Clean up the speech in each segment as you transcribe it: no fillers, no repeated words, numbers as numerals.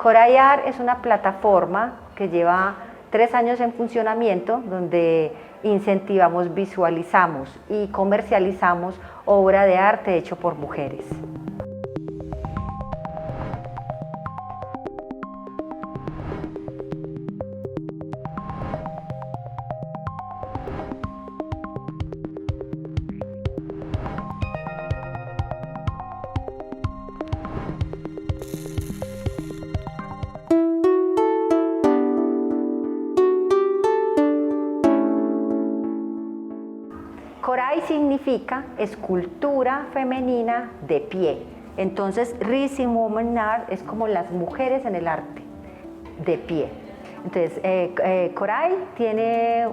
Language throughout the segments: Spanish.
Corayar es una plataforma que lleva 3 años en funcionamiento, donde incentivamos, visualizamos y comercializamos obra de arte hecho por mujeres. Coray significa escultura femenina de pie. Entonces, Rising Women Art es como las mujeres en el arte, de pie. Entonces, Coray tiene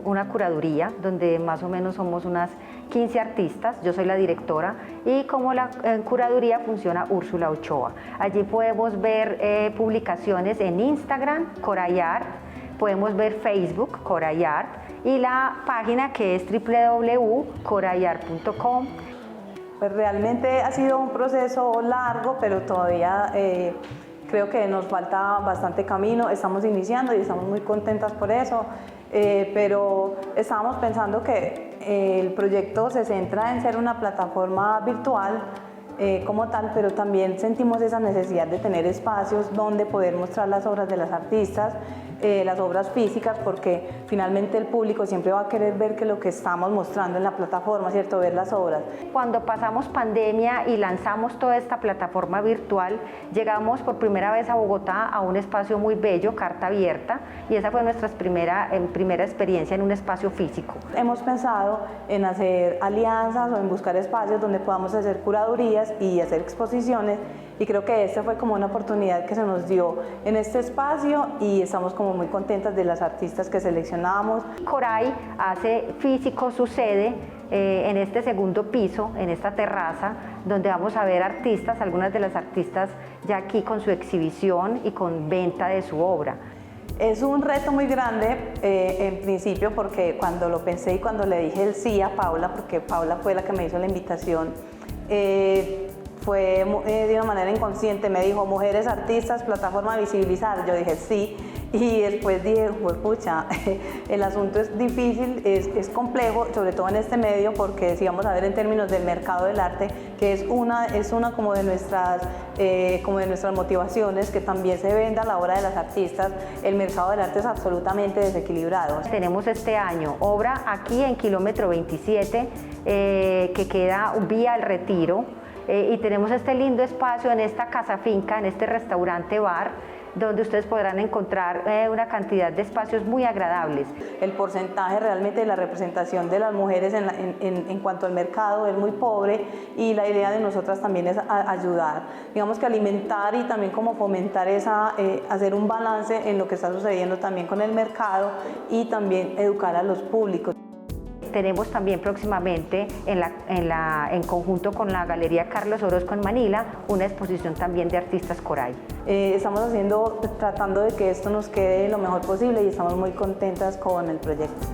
una curaduría donde más o menos somos unas 15 artistas, yo soy la directora, y como la curaduría funciona Úrsula Ochoa. Allí podemos ver publicaciones en Instagram, Coray Art, podemos ver Facebook, Coray Art, y la página que es www.corayart.com. Pues realmente ha sido un proceso largo, pero todavía creo que nos falta bastante camino. Estamos iniciando y estamos muy contentas por eso, pero estábamos pensando que el proyecto se centra en ser una plataforma virtual como tal, pero también sentimos esa necesidad de tener espacios donde poder mostrar las obras de las artistas, las obras físicas, porque finalmente el público siempre va a querer ver que lo que estamos mostrando en la plataforma, ¿cierto? Ver las obras. Cuando pasamos pandemia y lanzamos toda esta plataforma virtual, llegamos por primera vez a Bogotá a un espacio muy bello, Carta Abierta, y esa fue nuestra primera experiencia en un espacio físico. Hemos pensado en hacer alianzas o en buscar espacios donde podamos hacer curadurías y hacer exposiciones, y creo que esta fue como una oportunidad que se nos dio en este espacio y estamos como muy contentas de las artistas que seleccionamos. Coray hace físico su sede en este segundo piso, en esta terraza, donde vamos a ver artistas, algunas de las artistas ya aquí con su exhibición y con venta de su obra. Es un reto muy grande en principio, porque cuando lo pensé y cuando le dije el sí a Paula, porque Paula fue la que me hizo la invitación, fue de una manera inconsciente, me dijo mujeres artistas, plataforma de visibilizar, yo dije sí, y después dije, pues pucha, el asunto es difícil, es complejo, sobre todo en este medio, porque si vamos a ver en términos del mercado del arte, que es una como de nuestras motivaciones, que también se venda la obra de las artistas, el mercado del arte es absolutamente desequilibrado. Tenemos este año obra aquí en kilómetro 27, que queda vía El Retiro, y tenemos este lindo espacio en esta casa finca, en este restaurante bar, donde ustedes podrán encontrar una cantidad de espacios muy agradables. El porcentaje realmente de la representación de las mujeres en cuanto al mercado es muy pobre, y la idea de nosotras también es ayudar, digamos que alimentar y también como fomentar hacer un balance en lo que está sucediendo también con el mercado, y también educar a los públicos. Tenemos también próximamente, en conjunto con la Galería Carlos Orozco en Manila, una exposición también de artistas Coray. Estamos tratando de que esto nos quede lo mejor posible, y estamos muy contentas con el proyecto.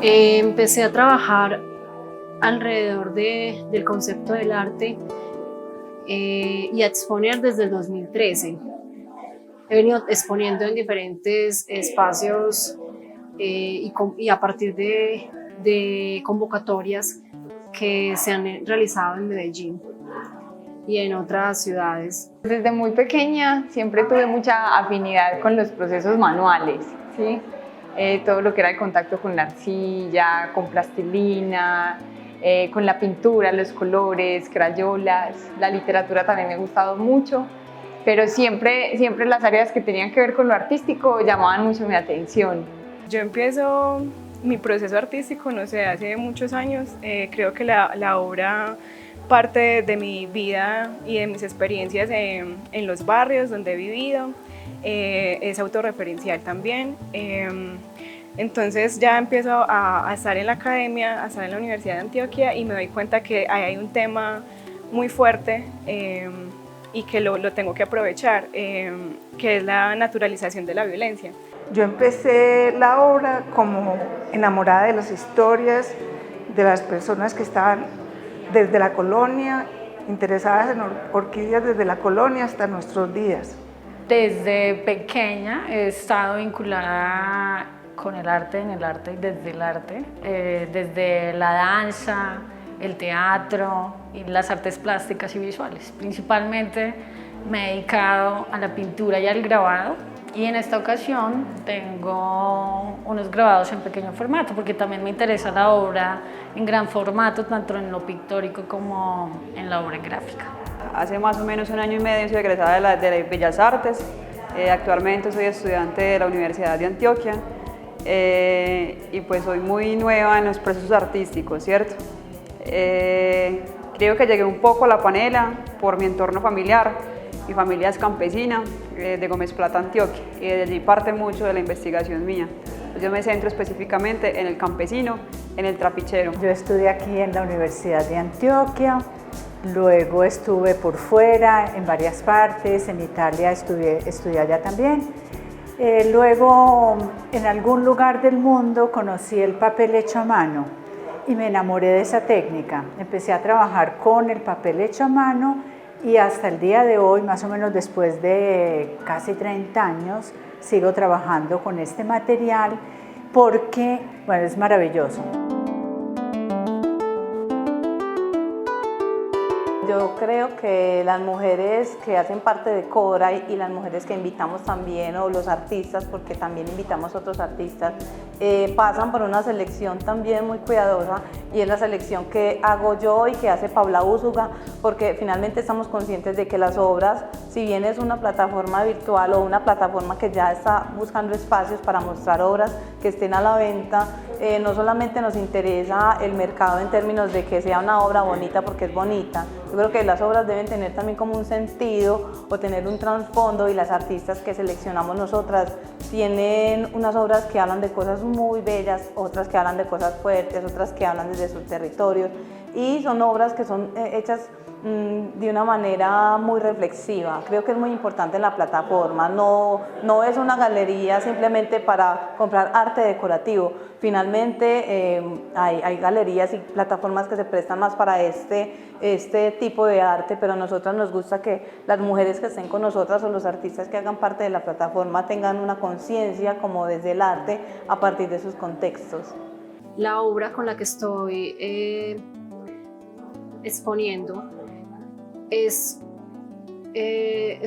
Empecé a trabajar alrededor del concepto del arte y a exponer desde el 2013. He venido exponiendo en diferentes espacios y a partir de convocatorias que se han realizado en Medellín y en otras ciudades. Desde muy pequeña siempre tuve mucha afinidad con los procesos manuales, ¿sí? Todo lo que era el contacto con la arcilla, con plastilina, con la pintura, los colores, crayolas. La literatura también me ha gustado mucho, pero siempre las áreas que tenían que ver con lo artístico llamaban mucho mi atención. Yo empiezo mi proceso artístico, no sé, hace muchos años. Creo que la obra parte de mi vida y de mis experiencias en los barrios donde he vivido. Es autorreferencial también. Entonces ya empiezo a estar en la academia, a estar en la Universidad de Antioquia, y me doy cuenta que ahí hay un tema muy fuerte y que lo tengo que aprovechar, que es la naturalización de la violencia. Yo empecé la obra como enamorada de las historias de las personas que estaban desde la colonia, interesadas en orquídeas desde la colonia hasta nuestros días. Desde pequeña he estado vinculada con el arte, en el arte y desde el arte, desde la danza, el teatro y las artes plásticas y visuales. Principalmente me he dedicado a la pintura y al grabado, y en esta ocasión tengo unos grabados en pequeño formato porque también me interesa la obra en gran formato, tanto en lo pictórico como en la obra gráfica. Hace más o menos 1 año y medio soy egresada de la Bellas Artes. Actualmente soy estudiante de la Universidad de Antioquia y pues soy muy nueva en los procesos artísticos, ¿cierto? Creo que llegué un poco a la panela por mi entorno familiar. Mi familia es campesina de Gómez Plata, Antioquia, y desde allí parte mucho de la investigación mía. Yo me centro específicamente en el campesino, en el trapichero. Yo estudié aquí en la Universidad de Antioquia, luego estuve por fuera, en varias partes, en Italia estudié allá también. Luego, en algún lugar del mundo conocí el papel hecho a mano y me enamoré de esa técnica. Empecé a trabajar con el papel hecho a mano y hasta el día de hoy, más o menos después de casi 30 años, sigo trabajando con este material porque, bueno, es maravilloso. Yo creo que las mujeres que hacen parte de Cora y las mujeres que invitamos también, o los artistas, porque también invitamos a otros artistas, pasan por una selección también muy cuidadosa, y es la selección que hago yo y que hace Paula Úsuga, porque finalmente estamos conscientes de que las obras, si bien es una plataforma virtual o una plataforma que ya está buscando espacios para mostrar obras que estén a la venta, no solamente nos interesa el mercado en términos de que sea una obra bonita porque es bonita. Yo creo que las obras deben tener también como un sentido o tener un trasfondo, y las artistas que seleccionamos nosotras tienen unas obras que hablan de cosas muy bellas, otras que hablan de cosas fuertes, otras que hablan desde sus territorios, y son obras que son hechas de una manera muy reflexiva. Creo que es muy importante en la plataforma, no es una galería simplemente para comprar arte decorativo. Finalmente hay galerías y plataformas que se prestan más para este tipo de arte, pero a nosotras nos gusta que las mujeres que estén con nosotras o los artistas que hagan parte de la plataforma tengan una conciencia como desde el arte a partir de sus contextos. La obra con la que estoy exponiendo es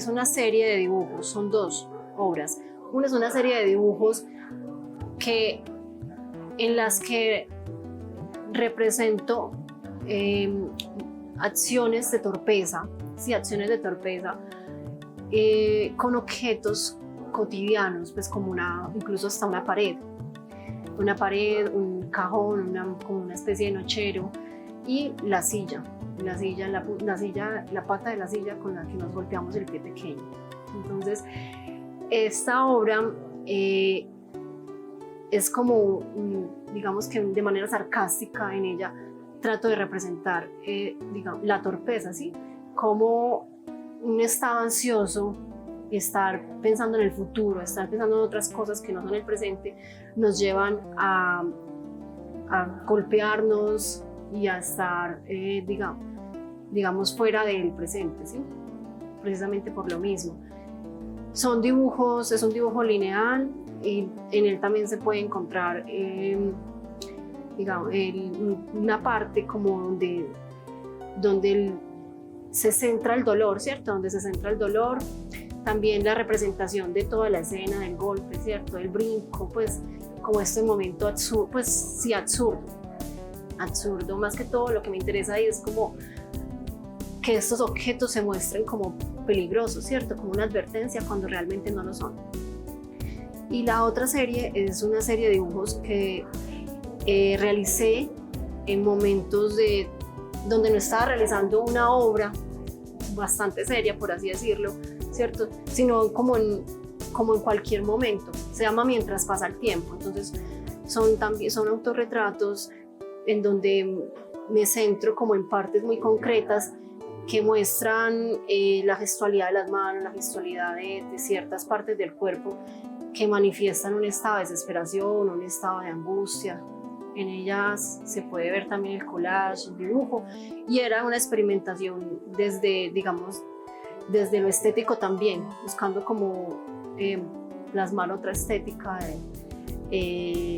una serie de dibujos, son 2 obras. Una es una serie de dibujos en las que represento acciones de torpeza, con objetos cotidianos, pues como incluso hasta una pared, un cajón, como una especie de nochero, y la pata de la silla con la que nos golpeamos el pie pequeño. Entonces, esta obra es como, digamos que de manera sarcástica, en ella trato de representar la torpeza, ¿sí? Como un estado ansioso y estar pensando en el futuro, estar pensando en otras cosas que no son el presente, nos llevan a golpearnos y a estar, digamos, fuera del presente, ¿sí? Precisamente por lo mismo. Son dibujos, es un dibujo lineal, y en él también se puede encontrar, una parte como donde se centra el dolor, ¿cierto? Donde se centra el dolor. También la representación de toda la escena del golpe, ¿cierto? El brinco, pues como este momento absurdo, pues sí, absurdo. Más que todo lo que me interesa ahí es como que estos objetos se muestren como peligrosos, ¿cierto? Como una advertencia cuando realmente no lo son. Y la otra serie es una serie de dibujos que realicé en momentos donde no estaba realizando una obra bastante seria, por así decirlo, ¿cierto? Sino como en cualquier momento. Se llama Mientras pasa el tiempo. Entonces son autorretratos en donde me centro como en partes muy concretas que muestran la gestualidad de las manos, la gestualidad de ciertas partes del cuerpo que manifiestan un estado de desesperación, un estado de angustia. En ellas se puede ver también el collage, el dibujo, y era una experimentación desde, digamos, desde lo estético también, buscando como plasmar otra estética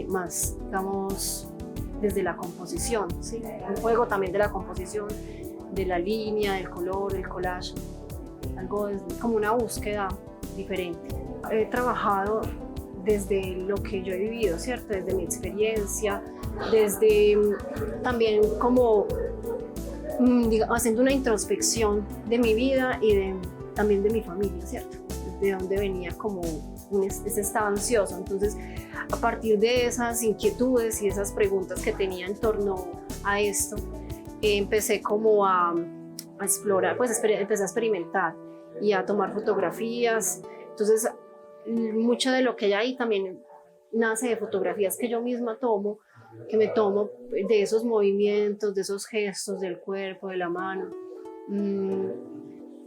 más, digamos, desde la composición, ¿sí? Un juego también de la composición, de la línea, del color, el collage, algo como una búsqueda diferente. He trabajado desde lo que yo he vivido, ¿cierto? Desde mi experiencia, desde también como haciendo una introspección de mi vida y también de mi familia, ¿cierto? De dónde venía como ese estado ansioso. Entonces, a partir de esas inquietudes y esas preguntas que tenía en torno a esto, empecé como a explorar, pues empecé a experimentar y a tomar fotografías. Entonces, mucho de lo que hay ahí también nace de fotografías que yo misma tomo, que me tomo de esos movimientos, de esos gestos del cuerpo, de la mano,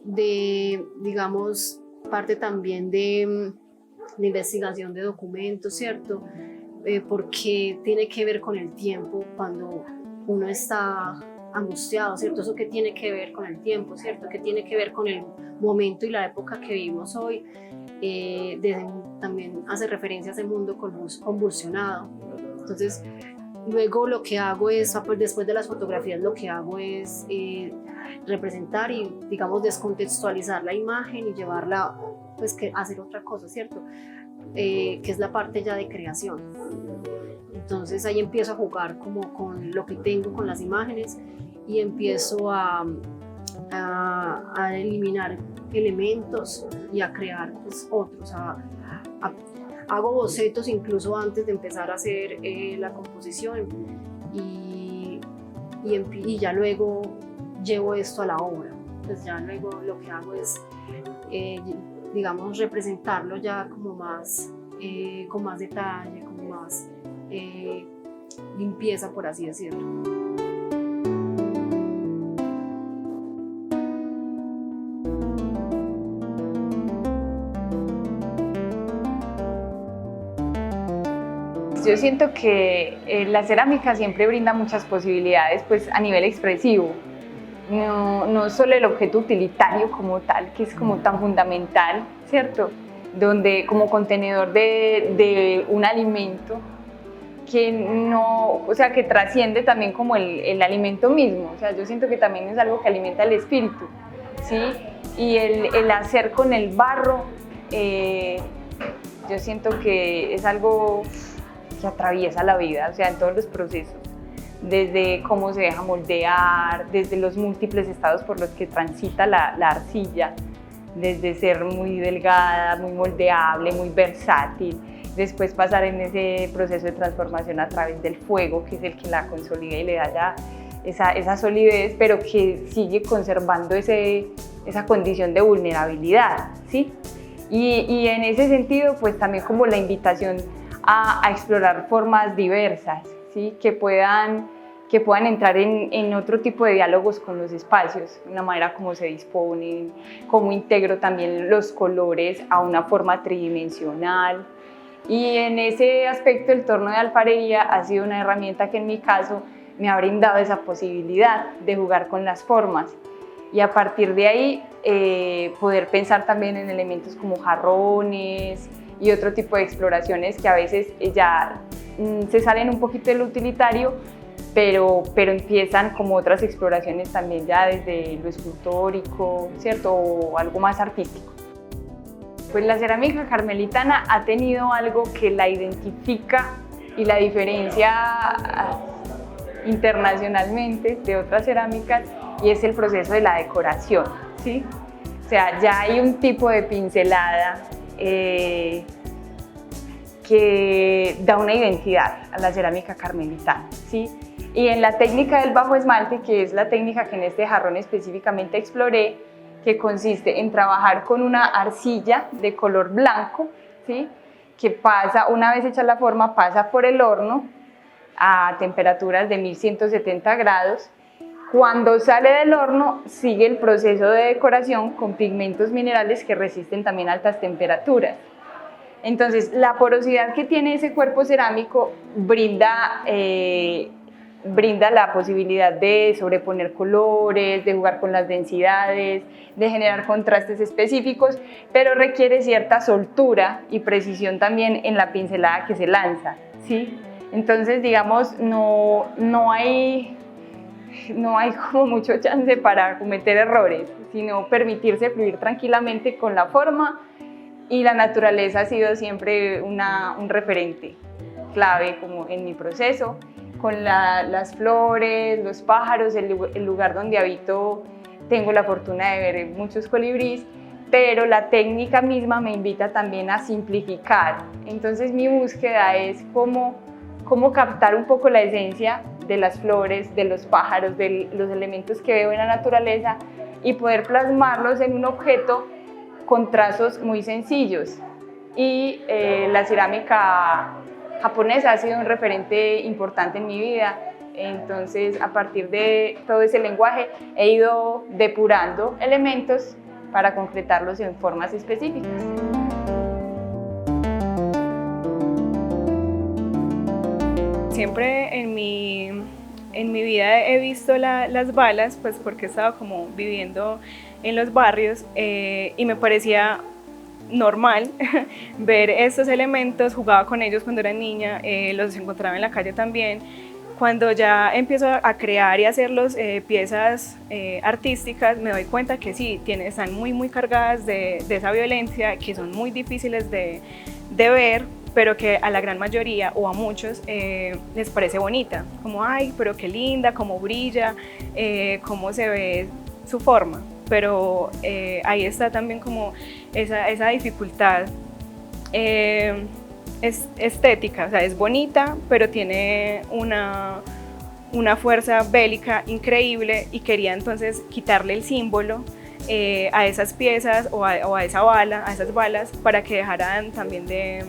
de, digamos, parte también de investigación de documentos, ¿cierto? Porque tiene que ver con el tiempo cuando uno está angustiado, ¿cierto? Eso que tiene que ver con el tiempo, ¿cierto? Que tiene que ver con el momento y la época que vivimos hoy. También hace referencia a ese mundo convulsionado. Entonces, luego lo que hago es, pues después de las fotografías, lo que hago es representar y, digamos, descontextualizar la imagen y llevarla, pues, a hacer otra cosa, ¿cierto? Que es la parte ya de creación. Entonces ahí empiezo a jugar como con lo que tengo, con las imágenes, y empiezo a eliminar elementos y a crear, pues, otros. Hago bocetos incluso antes de empezar a hacer la composición y ya luego llevo esto a la obra. Pues ya luego lo que hago es, digamos, representarlo ya como más, con más detalle, con más limpieza, por así decirlo. Yo siento que la cerámica siempre brinda muchas posibilidades, pues, a nivel expresivo. No solo el objeto utilitario como tal, que es como tan fundamental, ¿cierto? Donde como contenedor de un alimento que no, o sea, que trasciende también como el alimento mismo. O sea, yo siento que también es algo que alimenta el espíritu, ¿sí? Y el hacer con el barro, yo siento que es algo que atraviesa la vida, o sea, en todos los procesos, desde cómo se deja moldear, desde los múltiples estados por los que transita la arcilla, desde ser muy delgada, muy moldeable, muy versátil, después pasar en ese proceso de transformación a través del fuego, que es el que la consolida y le da ya esa solidez, pero que sigue conservando esa condición de vulnerabilidad, ¿sí? Y en ese sentido, pues también como la invitación a explorar formas diversas, ¿sí? que puedan entrar en otro tipo de diálogos con los espacios, la manera como se disponen, cómo integro también los colores a una forma tridimensional. Y en ese aspecto el torno de alfarería ha sido una herramienta que en mi caso me ha brindado esa posibilidad de jugar con las formas y a partir de ahí poder pensar también en elementos como jarrones y otro tipo de exploraciones que a veces ya se salen un poquito del utilitario, pero empiezan como otras exploraciones también ya desde lo escultórico, ¿cierto? O algo más artístico. Pues la cerámica carmelitana ha tenido algo que la identifica y la diferencia internacionalmente de otras cerámicas, y es el proceso de la decoración, ¿sí? O sea, ya hay un tipo de pincelada que da una identidad a la cerámica carmelitana, ¿sí? Y en la técnica del bajo esmalte, que es la técnica que en este jarrón específicamente exploré, que consiste en trabajar con una arcilla de color blanco, ¿sí? Que pasa, una vez hecha la forma, pasa por el horno a temperaturas de 1170 grados. Cuando sale del horno, sigue el proceso de decoración con pigmentos minerales que resisten también altas temperaturas. Entonces, la porosidad que tiene ese cuerpo cerámico brinda la posibilidad de sobreponer colores, de jugar con las densidades, de generar contrastes específicos, pero requiere cierta soltura y precisión también en la pincelada que se lanza, ¿sí? Entonces, digamos, no hay como mucho chance para cometer errores, sino permitirse fluir tranquilamente con la forma, y la naturaleza ha sido siempre un referente clave como en mi proceso, con las flores, los pájaros, el lugar donde habito. Tengo la fortuna de ver muchos colibríes, pero la técnica misma me invita también a simplificar. Entonces mi búsqueda es cómo captar un poco la esencia de las flores, de los pájaros, de los elementos que veo en la naturaleza y poder plasmarlos en un objeto con trazos muy sencillos. Y la cerámica japonesa ha sido un referente importante en mi vida. Entonces, a partir de todo ese lenguaje, he ido depurando elementos para concretarlos en formas específicas. Siempre en mi vida he visto las balas, pues porque he estado como viviendo en los barrios y me parecía normal ver estos elementos, jugaba con ellos cuando era niña, los encontraba en la calle también. Cuando ya empiezo a crear y hacerlos piezas artísticas, me doy cuenta que sí, están muy cargadas de esa violencia, que son muy difíciles de ver, pero que a la gran mayoría o a muchos les parece bonita, como ay, pero qué linda, cómo brilla, cómo se ve su forma, pero ahí está también como esa dificultad estética, o sea, es bonita, pero tiene una fuerza bélica increíble y quería entonces quitarle el símbolo a esas piezas o a esa bala, a esas balas, para que dejaran también de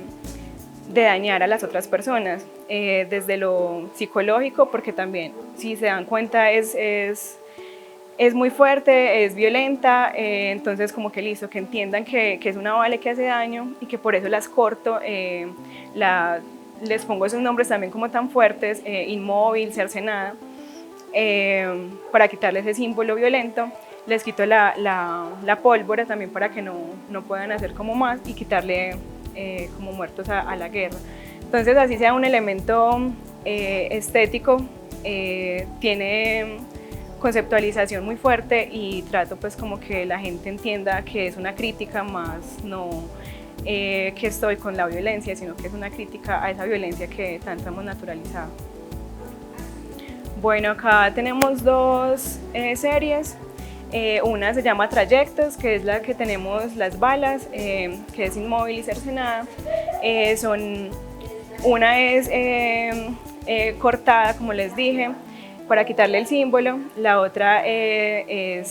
dañar a las otras personas, desde lo psicológico, porque también, si se dan cuenta, es muy fuerte, es violenta, entonces como que listo, que entiendan que es una bala que hace daño y que por eso las corto, les pongo esos nombres también como tan fuertes, inmóvil, cercenada, para quitarle ese símbolo violento. Les quito la pólvora también para que no puedan hacer como más y quitarle como muertos a la guerra. Entonces, así sea un elemento estético, tiene conceptualización muy fuerte y trato pues como que la gente entienda que es una crítica más, no que estoy con la violencia, sino que es una crítica a esa violencia que tanto hemos naturalizado. Bueno, acá tenemos dos series. Una se llama Trayectos, que es la que tenemos las balas, que es inmóvil y cercenada. Una es cortada, como les dije, para quitarle el símbolo. La otra se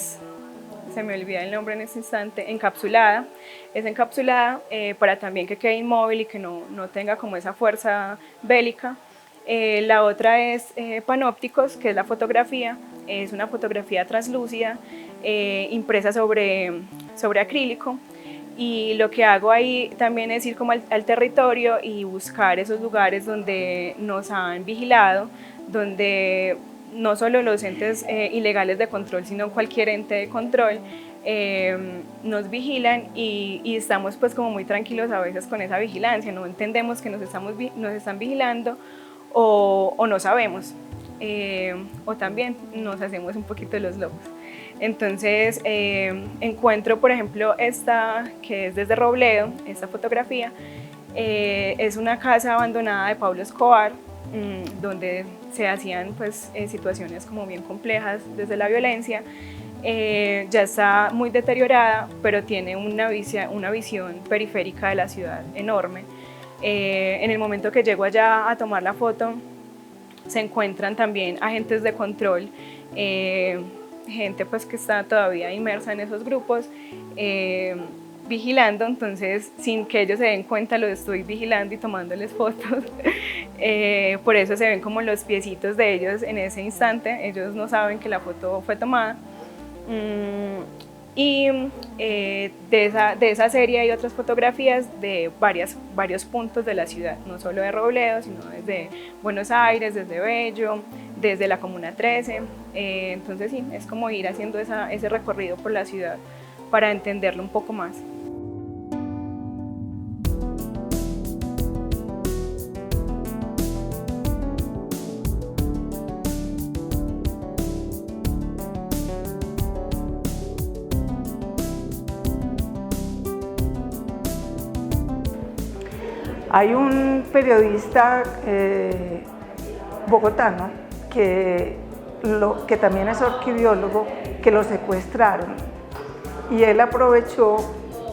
me olvida el nombre en este instante, encapsulada. Es encapsulada para también que quede inmóvil y que no tenga como esa fuerza bélica. La otra es panópticos, que es la fotografía. Es una fotografía translúcida, impresa sobre acrílico, y lo que hago ahí también es ir como al territorio y buscar esos lugares donde nos han vigilado, donde no solo los entes ilegales de control, sino cualquier ente de control nos vigilan, y estamos pues como muy tranquilos a veces con esa vigilancia, no entendemos que nos están vigilando o no sabemos. O también nos hacemos un poquito los locos. Entonces encuentro, por ejemplo, esta que es desde Robledo, esta fotografía, es una casa abandonada de Pablo Escobar, donde se hacían pues situaciones como bien complejas desde la violencia. Ya está muy deteriorada, pero tiene una visión periférica de la ciudad enorme. En el momento que llego allá a tomar la foto, se encuentran también agentes de control, gente pues que está todavía inmersa en esos grupos, vigilando. Entonces, sin que ellos se den cuenta, lo estoy vigilando y tomándoles fotos. Por eso se ven como los piecitos de ellos en ese instante. Ellos no saben que la foto fue tomada. Y de esa serie hay otras fotografías de varios puntos de la ciudad, no solo de Robledo, sino desde Buenos Aires, desde Bello, desde la Comuna 13. Entonces sí, es como ir haciendo ese recorrido por la ciudad para entenderlo un poco más. Hay un periodista bogotano que también es orquidiólogo, que lo secuestraron y él aprovechó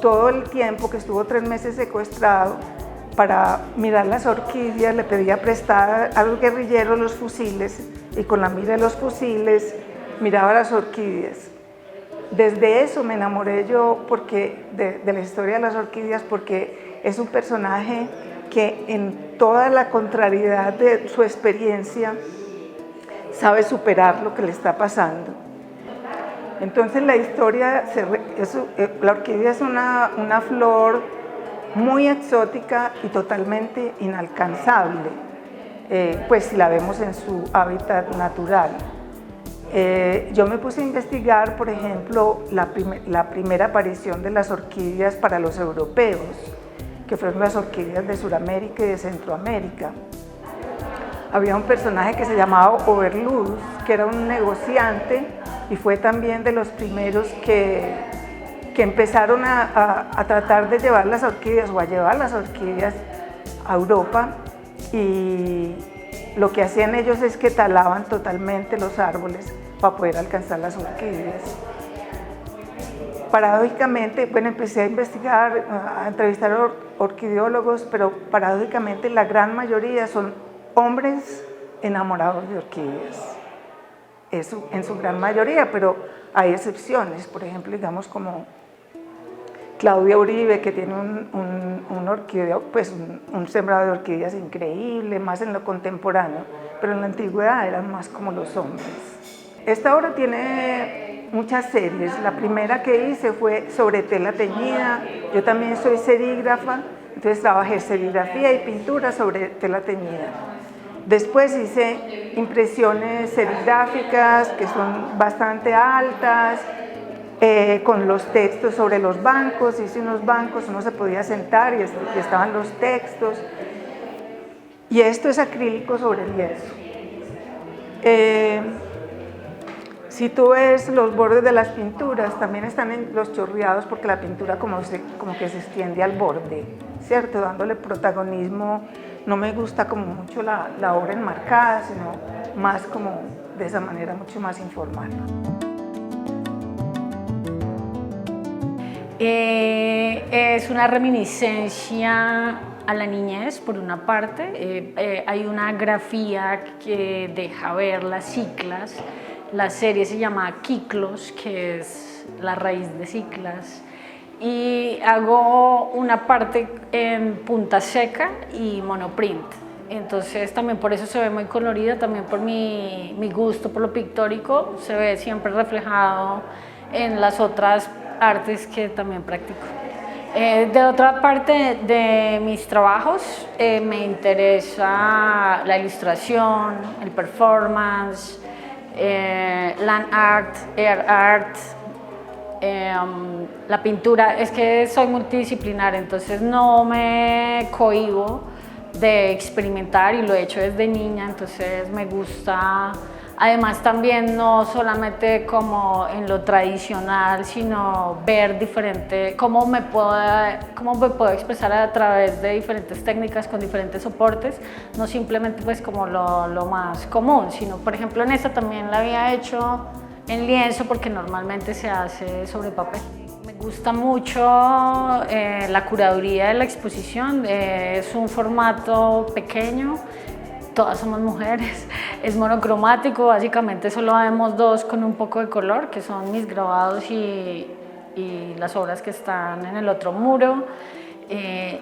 todo el tiempo que estuvo 3 meses secuestrado para mirar las orquídeas, le pedía prestada a los guerrilleros los fusiles y con la mira de los fusiles miraba las orquídeas. Desde eso me enamoré yo de la historia de las orquídeas, porque es un personaje que en toda la contrariedad de su experiencia sabe superar lo que le está pasando. Entonces la historia, la orquídea es una flor muy exótica y totalmente inalcanzable, pues si la vemos en su hábitat natural. Yo me puse a investigar, por ejemplo, la primera aparición de las orquídeas para los europeos, que fueron las orquídeas de Sudamérica y de Centroamérica. Había un personaje que se llamaba Overluz, que era un negociante y fue también de los primeros que empezaron a tratar de llevar las orquídeas o a llevar las orquídeas a Europa, y lo que hacían ellos es que talaban totalmente los árboles para poder alcanzar las orquídeas. Paradójicamente, bueno, empecé a investigar, a entrevistar orquidiólogos, pero paradójicamente la gran mayoría son hombres enamorados de orquídeas. Eso en su gran mayoría, pero hay excepciones, por ejemplo, digamos como Claudia Uribe, que tiene un sembrado de orquídeas increíble, más en lo contemporáneo, pero en la antigüedad eran más como los hombres. Esta obra tiene muchas series. La primera que hice fue sobre tela teñida. Yo también soy serígrafa, entonces trabajé serigrafía y pintura sobre tela teñida. Después hice impresiones serigráficas que son bastante altas, con los textos sobre los bancos. Hice unos bancos, uno se podía sentar y estaban los textos. Y esto es acrílico sobre lienzo. Si tú ves los bordes de las pinturas, también están en los chorreados, porque la pintura como que se extiende al borde, ¿cierto? Dándole protagonismo. No me gusta como mucho la obra enmarcada, sino más como de esa manera mucho más informal. Es una reminiscencia a la niñez, por una parte. Hay una grafía que deja ver las ciclas. La serie se llama Quiclos, que es la raíz de ciclas. Y hago una parte en punta seca y monoprint. Entonces también por eso se ve muy colorida, también por mi gusto por lo pictórico, se ve siempre reflejado en las otras artes que también practico. De otra parte de mis trabajos, me interesa la ilustración, el performance, land art, air art, la pintura. Es que soy multidisciplinar, entonces no me cohíbo de experimentar, y lo he hecho desde niña, entonces me gusta. Además también no solamente como en lo tradicional, sino ver diferente, cómo me puedo expresar a través de diferentes técnicas con diferentes soportes, no simplemente pues como lo más común, sino por ejemplo en esta también la había hecho en lienzo porque normalmente se hace sobre papel. Me gusta mucho la curaduría de la exposición, es un formato pequeño. Todas somos mujeres, es monocromático, básicamente solo vemos dos con un poco de color, que son mis grabados y las obras que están en el otro muro.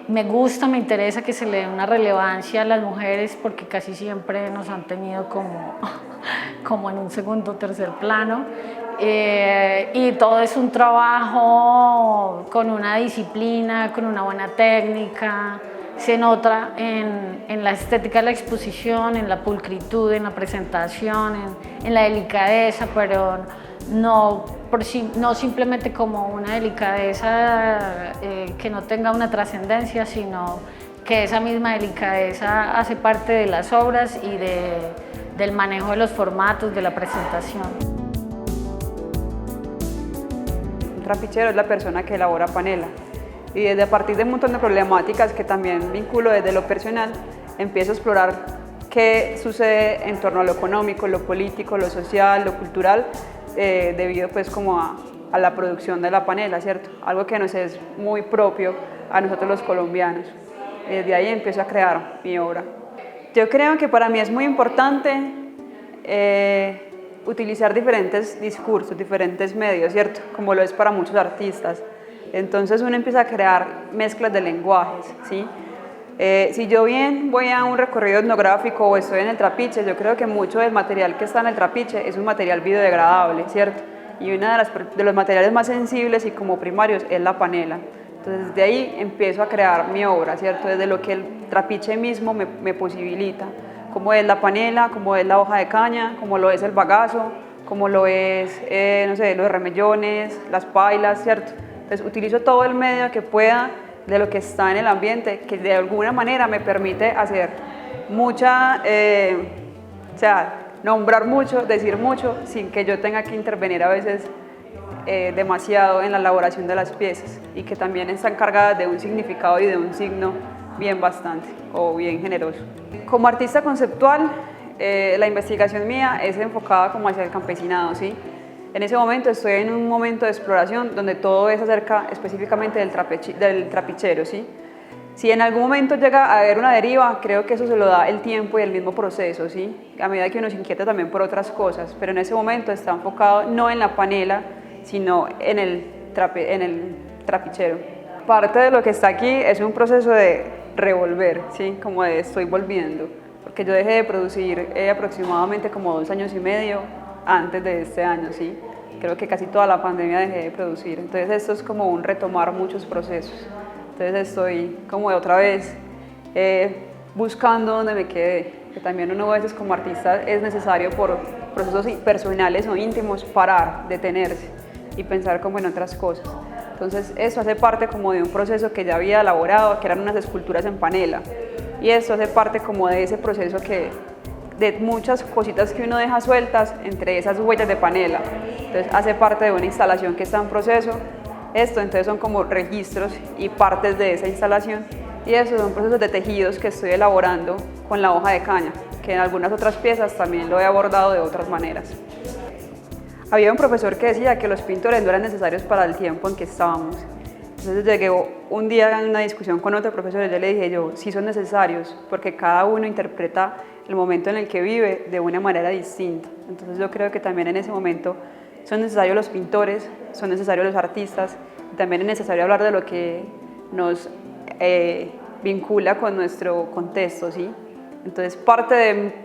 Me gusta, me interesa que se le dé una relevancia a las mujeres, porque casi siempre nos han tenido como en un segundo o tercer plano. Y todo es un trabajo con una disciplina, con una buena técnica. Se nota en la estética de la exposición, en la pulcritud, en la presentación, en la delicadeza, pero no simplemente como una delicadeza que no tenga una trascendencia, sino que esa misma delicadeza hace parte de las obras y del manejo de los formatos, de la presentación. Un trapichero es la persona que elabora panela. Y desde a partir de un montón de problemáticas que también vinculo desde lo personal, empiezo a explorar qué sucede en torno a lo económico, lo político, lo social, lo cultural, debido pues como a la producción de la panela, ¿cierto? Algo que nos es muy propio a nosotros los colombianos. Desde ahí empiezo a crear mi obra. Yo creo que para mí es muy importante utilizar diferentes discursos, diferentes medios, ¿cierto? Como lo es para muchos artistas. Entonces uno empieza a crear mezclas de lenguajes, ¿sí? Si yo bien voy a un recorrido etnográfico o estoy en el trapiche, yo creo que mucho del material que está en el trapiche es un material biodegradable, ¿cierto? Y uno de los materiales más sensibles y como primarios es la panela. Entonces de ahí empiezo a crear mi obra, ¿cierto? Desde lo que el trapiche mismo me posibilita, como es la panela, como es la hoja de caña, como lo es el bagazo, como lo es, no sé, los remellones, las pailas, ¿cierto? Entonces utilizo todo el medio que pueda de lo que está en el ambiente, que de alguna manera me permite hacer mucha, o sea, nombrar mucho, decir mucho, sin que yo tenga que intervenir a veces demasiado en la elaboración de las piezas, y que también están cargadas de un significado y de un signo bien bastante o bien generoso. Como artista conceptual, la investigación mía es enfocada como hacia el campesinado, ¿sí? En ese momento estoy en un momento de exploración donde todo es acerca específicamente del trapichero, ¿sí? Si en algún momento llega a haber una deriva, creo que eso se lo da el tiempo y el mismo proceso, ¿sí? A medida que uno se inquieta también por otras cosas, pero en ese momento está enfocado no en la panela, sino en el trapichero. Parte de lo que está aquí es un proceso de revolver, ¿sí? Como de estoy volviendo, porque yo dejé de producir aproximadamente como 2 años y medio antes de este año, ¿sí? Creo que casi toda la pandemia dejé de producir, entonces esto es como un retomar muchos procesos. Entonces estoy como de otra vez buscando donde me quedé, que también uno a veces como artista es necesario por procesos personales o íntimos parar, detenerse y pensar como en otras cosas. Entonces eso hace parte como de un proceso que ya había elaborado, que eran unas esculturas en panela, y esto hace parte como de ese proceso de muchas cositas que uno deja sueltas entre esas huellas de panela. Entonces hace parte de una instalación que está en proceso. Entonces son como registros y partes de esa instalación, y esos son procesos de tejidos que estoy elaborando con la hoja de caña, que en algunas otras piezas también lo he abordado de otras maneras. Había un profesor que decía que los pintores no eran necesarios para el tiempo en que estábamos. Entonces llegué un día en una discusión con otro profesor y yo le dije, sí son necesarios, porque cada uno interpreta el momento en el que vive de una manera distinta. Entonces yo creo que también en ese momento son necesarios los pintores, son necesarios los artistas, y también es necesario hablar de lo que nos vincula con nuestro contexto, ¿sí? Entonces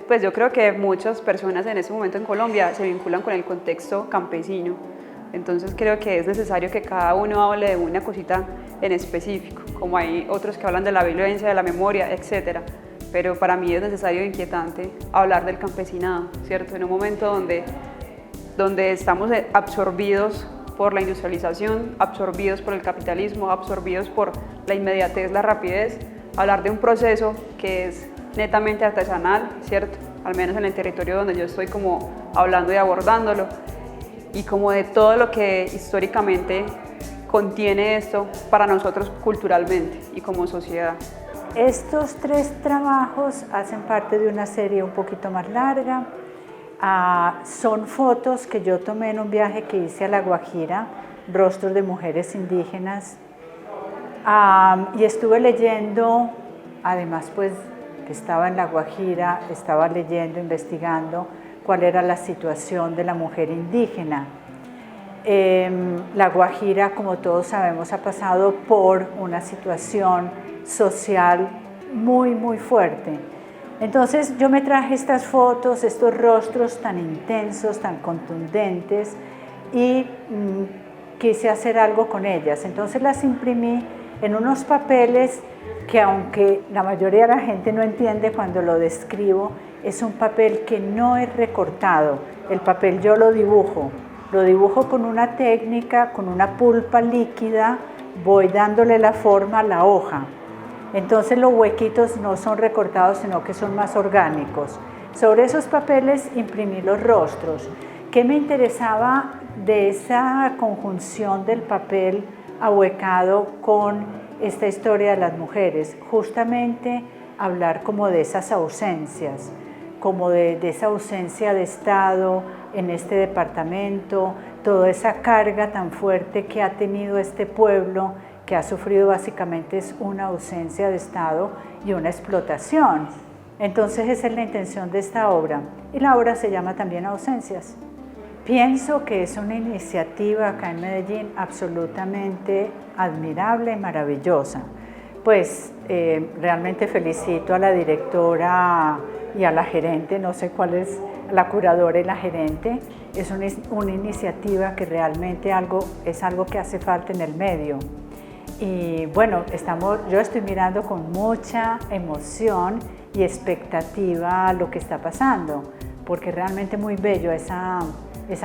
pues yo creo que muchas personas en ese momento en Colombia se vinculan con el contexto campesino. Entonces creo que es necesario que cada uno hable de una cosita en específico, como hay otros que hablan de la violencia, de la memoria, etc. Pero para mí es necesario e inquietante hablar del campesinado, ¿cierto? En un momento donde estamos absorbidos por la industrialización, absorbidos por el capitalismo, absorbidos por la inmediatez, la rapidez, hablar de un proceso que es netamente artesanal, ¿cierto? Al menos en el territorio donde yo estoy como hablando y abordándolo, y como de todo lo que históricamente contiene esto para nosotros culturalmente y como sociedad. Estos 3 trabajos hacen parte de una serie un poquito más larga. Son fotos que yo tomé en un viaje que hice a La Guajira, rostros de mujeres indígenas, y estuve leyendo, además pues que estaba en La Guajira, estaba leyendo, investigando cuál era la situación de la mujer indígena. La Guajira, como todos sabemos, ha pasado por una situación social muy, muy fuerte. Entonces yo me traje estas fotos, estos rostros tan intensos, tan contundentes, y quise hacer algo con ellas. Entonces las imprimí en unos papeles que, aunque la mayoría de la gente no entiende cuando lo describo, es un papel que no es recortado. El papel yo lo dibujo con una técnica, con una pulpa líquida, voy dándole la forma a la hoja. Entonces los huequitos no son recortados, sino que son más orgánicos. Sobre esos papeles imprimí los rostros. ¿Qué me interesaba de esa conjunción del papel ahuecado con esta historia de las mujeres? Justamente hablar como de esas ausencias, como de esa ausencia de Estado en este departamento, toda esa carga tan fuerte que ha tenido este pueblo, que ha sufrido básicamente es una ausencia de Estado y una explotación. Entonces esa es la intención de esta obra, y la obra se llama también Ausencias. Pienso que es una iniciativa acá en Medellín absolutamente admirable y maravillosa. Pues realmente felicito a la directora y a la gerente, no sé cuál es la curadora y la gerente. Es una iniciativa que realmente es algo que hace falta en el medio. Y bueno, yo estoy mirando con mucha emoción y expectativa lo que está pasando, porque realmente muy bello esa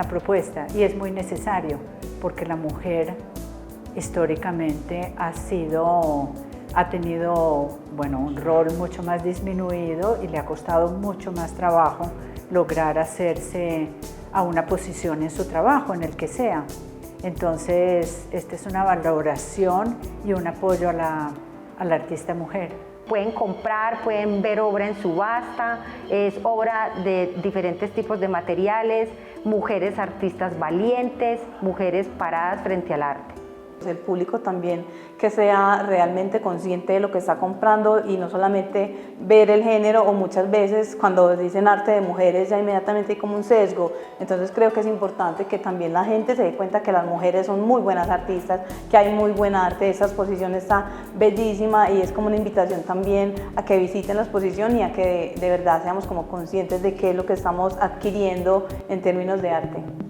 propuesta, y es muy necesario, porque la mujer históricamente ha tenido un rol mucho más disminuido, y le ha costado mucho más trabajo lograr hacerse a una posición en su trabajo, en el que sea. Entonces, esta es una valoración y un apoyo a la artista mujer. Pueden comprar, pueden ver obra en subasta, es obra de diferentes tipos de materiales, mujeres artistas valientes, mujeres paradas frente al arte. El público también que sea realmente consciente de lo que está comprando, y no solamente ver el género, o muchas veces cuando dicen arte de mujeres ya inmediatamente hay como un sesgo. Entonces creo que es importante que también la gente se dé cuenta que las mujeres son muy buenas artistas, que hay muy buen arte. Esa exposición está bellísima, y es como una invitación también a que visiten la exposición y a que de verdad seamos como conscientes de qué es lo que estamos adquiriendo en términos de arte.